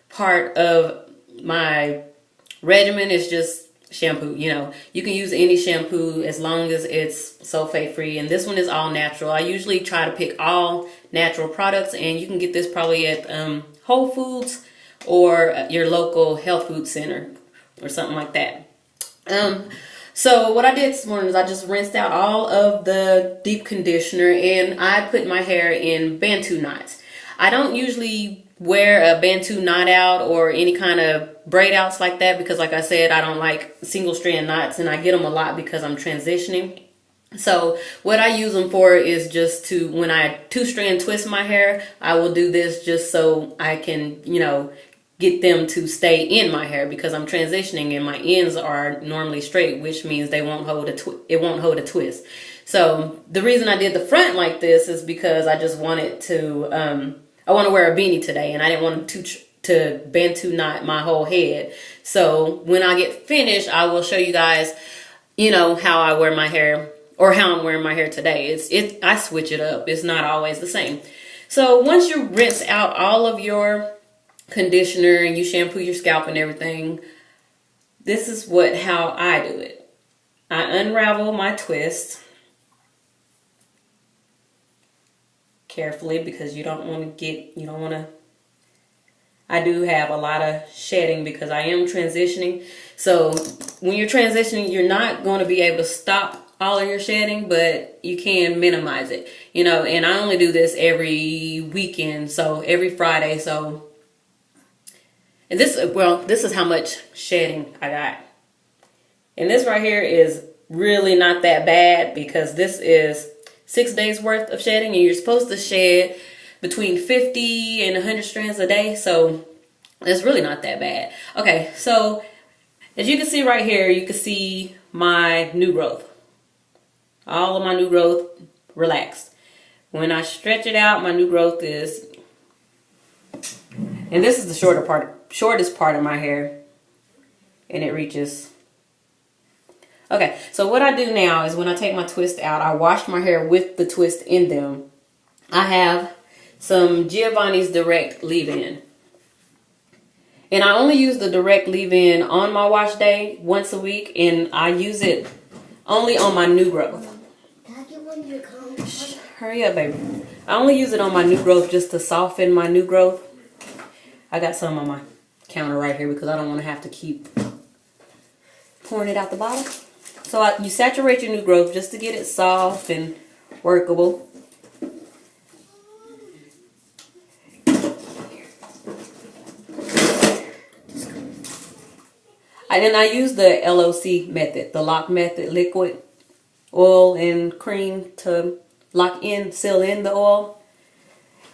part of my regimen is just shampoo. You know, you can use any shampoo as long as it's sulfate free, and this one is all natural. I usually try to pick all natural products, and you can get this probably at Whole Foods or your local health food center or something like that. So what I did this morning is I just rinsed out all of the deep conditioner, and I put my hair in Bantu knots. I don't usually wear a Bantu knot out or any kind of braid outs like that because, like I said, I don't like single strand knots, and I get them a lot because I'm transitioning. So what I use them for is just to, when I two strand twist my hair, I will do this just so I can, you know, get them to stay in my hair because I'm transitioning and my ends are normally straight, which means they won't hold it won't hold a twist. So the reason I did the front like this is because I just wanted to I want to wear a beanie today, and I didn't want to Bantu knot my whole head. So when I get finished, I will show you guys, you know, how I wear my hair, or how I'm wearing my hair today. I switch it up. It's not always the same. So once you rinse out all of your conditioner and you shampoo your scalp and everything, this is how I do it. I unravel my twist carefully because you don't want to, I do have a lot of shedding because I am transitioning. So when you're transitioning, you're not going to be able to stop all of your shedding, but you can minimize it, you know, and I only do this every weekend, so every Friday. So, and this is how much shedding I got. And this right here is really not that bad because this is 6 days worth of shedding, and you're supposed to shed between 50 and 100 strands a day. So it's really not that bad. Okay, so as you can see right here, you can see my new growth. All of my new growth relaxed. When I stretch it out, my new growth is, and this is the shortest part of my hair, and it reaches. Okay, so what I do now is when I take my twist out, I wash my hair with the twist in them. I have some Giovanni's Direct Leave-In. And I only use the Direct Leave-In on my wash day once a week, and I use it only on my new growth. Hurry up, baby. I only use it on my new growth just to soften my new growth. I got some on my counter right here because I don't want to have to keep pouring it out the bottle. So you saturate your new growth just to get it soft and workable. And then I use the LOC method, the lock method, liquid oil and cream to seal in the oil.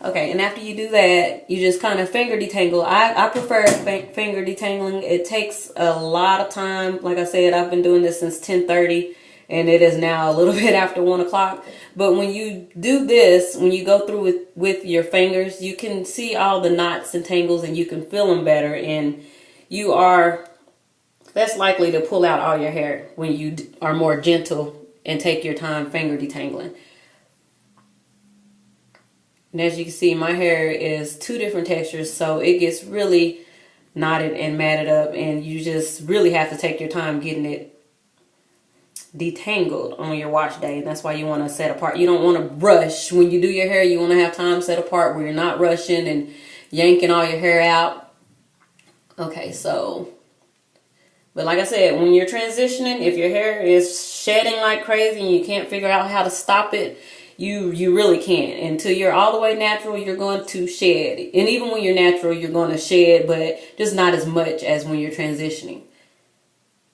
Okay, and after you do that, you just kind of finger detangle. I prefer finger detangling. It takes a lot of time. Like I said, I've been doing this since 10:30, and it is now a little bit after 1 o'clock. But when you do this, when you go through with your fingers, you can see all the knots and tangles, and you can feel them better, and you are less likely to pull out all your hair when you are more gentle and take your time finger detangling. And as you can see, my hair is 2 different textures, so it gets really knotted and matted up, and you just really have to take your time getting it detangled on your wash day. And that's why you want to set apart. You don't want to rush when you do your hair. You want to have time set apart where you're not rushing and yanking all your hair out. Okay, so, but like I said, when you're transitioning, if your hair is shedding like crazy and you can't figure out how to stop it, you really can't. Until you're all the way natural, you're going to shed. And even when you're natural, you're going to shed, but just not as much as when you're transitioning.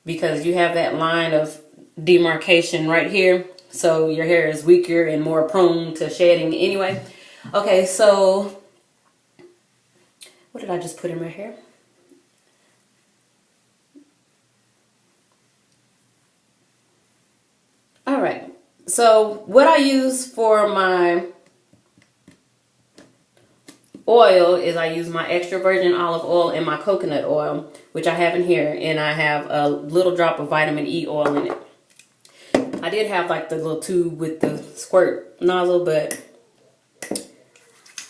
Because you have that line of demarcation right here. So your hair is weaker and more prone to shedding anyway. Okay, so what did I just put in my hair? All right. So what I use for my oil is I use my extra virgin olive oil and my coconut oil, which I have in here, and I have a little drop of vitamin E oil in it. I did have like the little tube with the squirt nozzle, but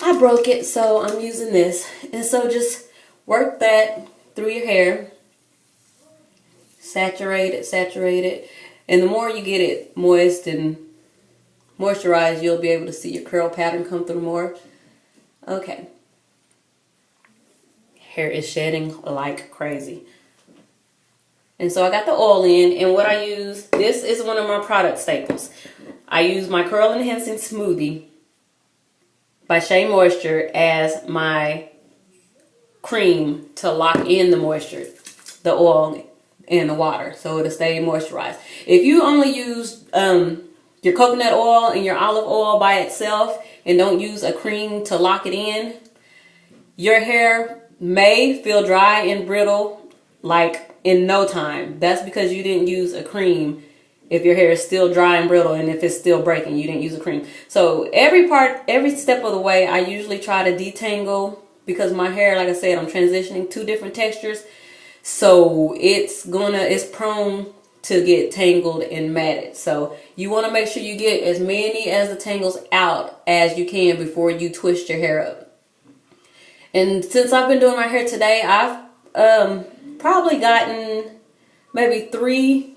I broke it, so I'm using this. And so just work that through your hair. Saturate it. And the more you get it moist and moisturized, you'll be able to see your curl pattern come through more. Okay. Hair is shedding like crazy. And so I got the oil in, and what I use, this is one of my product staples. I use my Curl Enhancing Smoothie by Shea Moisture as my cream to lock in the moisture, the oil and the water, so it'll stay moisturized. If you only use your coconut oil and your olive oil by itself and don't use a cream to lock it in, your hair may feel dry and brittle like in no time. That's because you didn't use a cream. If your hair is still dry and brittle, and if it's still breaking, you didn't use a cream. So every step of the way, I usually try to detangle, because my hair, like I said, I'm transitioning 2 different textures. So it's prone to get tangled and matted. So you want to make sure you get as many as the tangles out as you can before you twist your hair up. And since I've been doing my hair today, I've probably gotten maybe 3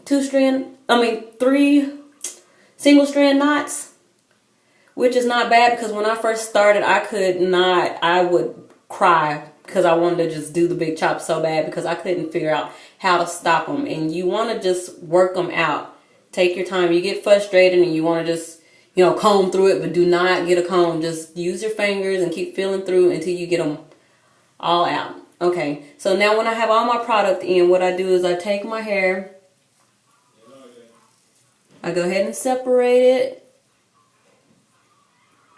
single strand knots, which is not bad, because when I first started, I would cry because I wanted to just do the big chop so bad, because I couldn't figure out how to stop them. And you want to just work them out. Take your time. You get frustrated and you want to just, comb through it, but do not get a comb. Just use your fingers and keep feeling through until you get them all out. Okay, so now when I have all my product in, what I do is I take my hair, I go ahead and separate it.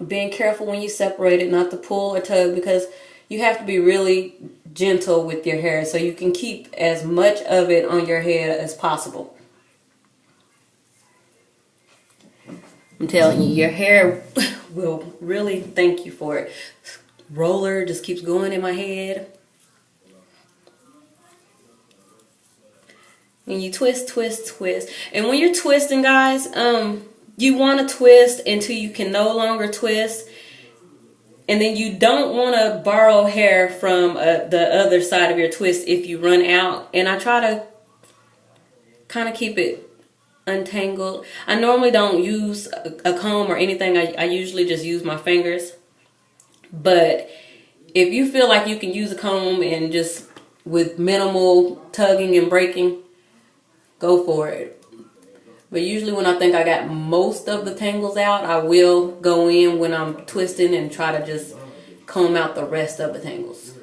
Being careful when you separate it, not to pull or tug, because you have to be really gentle with your hair so you can keep as much of it on your head as possible. I'm telling you, your hair will really thank you for it. Roller just keeps going in my head. And you twist. And when you're twisting, guys, you want to twist until you can no longer twist. And then you don't want to borrow hair from the other side of your twist if you run out. And I try to kind of keep it untangled. I normally don't use a comb or anything. I usually just use my fingers. But if you feel like you can use a comb and just with minimal tugging and breaking, go for it. But usually when I think I got most of the tangles out, I will go in when I'm twisting and try to just comb out the rest of the tangles.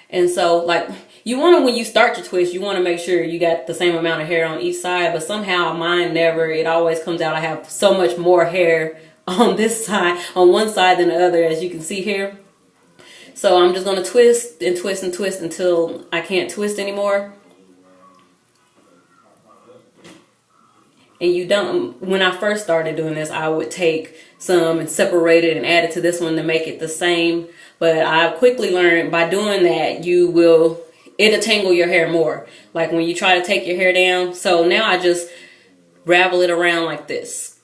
And so, like, you want to, when you start your twist, you want to make sure you got the same amount of hair on each side. But somehow mine never, it always comes out. I have so much more hair on this side, on one side than the other, as you can see here. So I'm just going to twist and twist and twist until I can't twist anymore. And you don't, when I first started doing this, I would take some and separate it and add it to this one to make it the same. But I quickly learned by doing that, it'll tangle your hair more. Like when you try to take your hair down. So now I just ravel it around like this.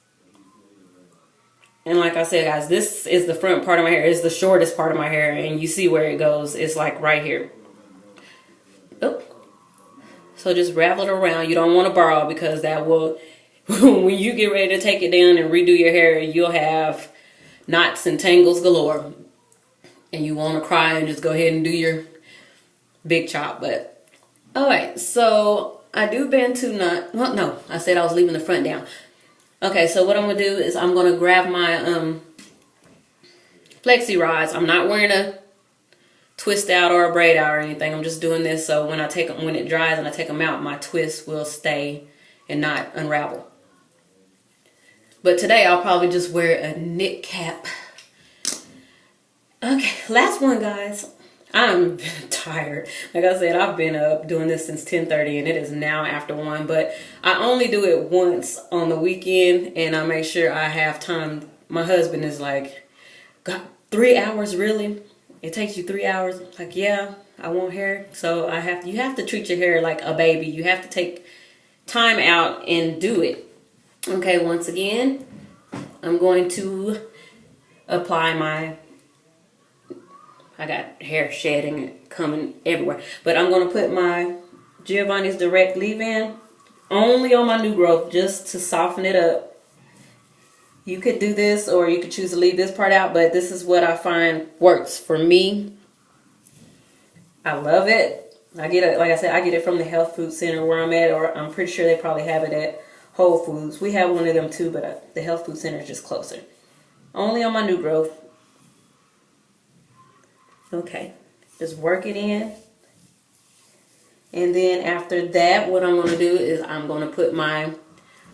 And like I said, guys, this is the front part of my hair. It's the shortest part of my hair. And you see where it goes. It's like right here. Oh. So just ravel it around. You don't want to borrow, because that will, when you get ready to take it down and redo your hair, you'll have knots and tangles galore. And you want to cry and just go ahead and do your big chop. But, alright, so I do bend 2 knots. Well, no, I said I was leaving the front down. Okay, so what I'm going to do is I'm going to grab my flexi rods. I'm not wearing a twist out or a braid out or anything. I'm just doing this so when it dries and I take them out, my twist will stay and not unravel. But today I'll probably just wear a knit cap. Okay, last one, guys. I'm tired. Like I said, I've been up doing this since 10:30 and it is now after 1. But I only do it once on the weekend and I make sure I have time. My husband is like, "God, 3 hours, really? It takes you 3 hours?" I'm like, yeah, I want hair. So you have to treat your hair like a baby. You have to take time out and do it. Okay, once again, I'm going to apply I got hair shedding coming everywhere. But I'm going to put my Giovanni's Direct Leave-In only on my new growth just to soften it up. You could do this or you could choose to leave this part out, but this is what I find works for me. I love it. I get it, like I said, I get it from the health food center where I'm at, or I'm pretty sure they probably have it at Whole Foods. We have one of them too, but the health food center is just closer. Only on my new growth. Okay, just work it in. And then after that, what I'm going to do is I'm going to put my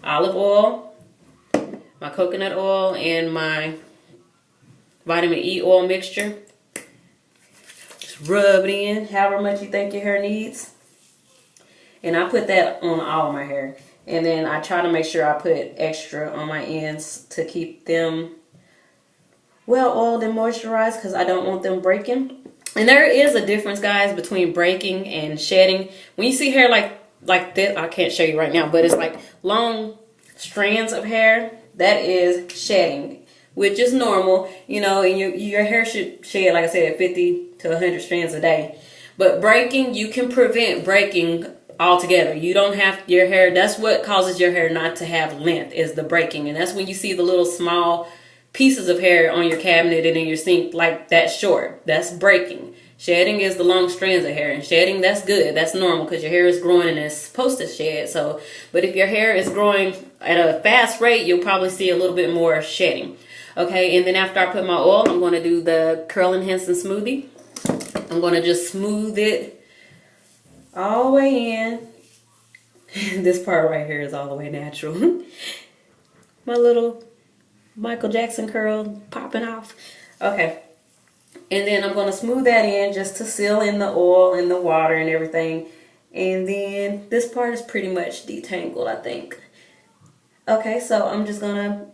olive oil, my coconut oil, and my vitamin E oil mixture. Just rub it in however much you think your hair needs. And I put that on all of my hair. And then I try to make sure I put extra on my ends to keep them well oiled and moisturized because I don't want them breaking. And there is a difference, guys, between breaking and shedding. When you see hair like this, I can't show you right now, but it's like long strands of hair, that is shedding, which is normal, you know, and your hair should shed, like I said, 50 to 100 strands a day. But breaking, you can prevent breaking altogether. You don't have your hair, that's what causes your hair not to have length, is the breaking. And that's when you see the little small pieces of hair on your cabinet and in your sink like that short. That's breaking. Shedding is the long strands of hair, and shedding, that's good. That's normal because your hair is growing and it's supposed to shed. So, but if your hair is growing at a fast rate, you'll probably see a little bit more shedding. Okay, and then after I put my oil, I'm going to do the Curl Enhancing Smoothie. I'm going to just smooth it all the way in. This part right here is all the way natural. My little Michael Jackson curl popping off. Okay. And then I'm going to smooth that in just to seal in the oil and the water and everything. And then this part is pretty much detangled, I think. Okay, so I'm just going to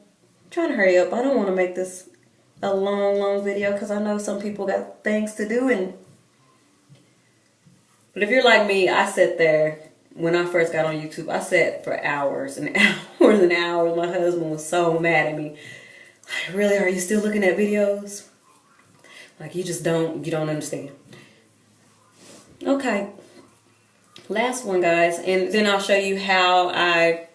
try to hurry up. I don't want to make this a long video because I know some people got things to do. But if you're like me, I sat there. When I first got on YouTube, I sat for hours and hours and hours. My husband was so mad at me. Like, really, are you still looking at videos? Like, you don't understand. Okay. Last one, guys. And then I'll show you how I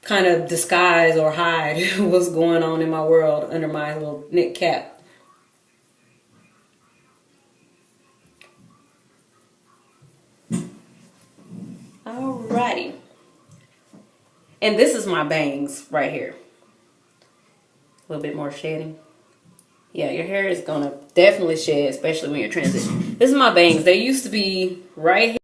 kind of disguise or hide what's going on in my world under my little knit cap. Alrighty. And this is my bangs right here. A little bit more shedding. Yeah, your hair is going to definitely shed, especially when you're transitioning. This is my bangs. They used to be right here.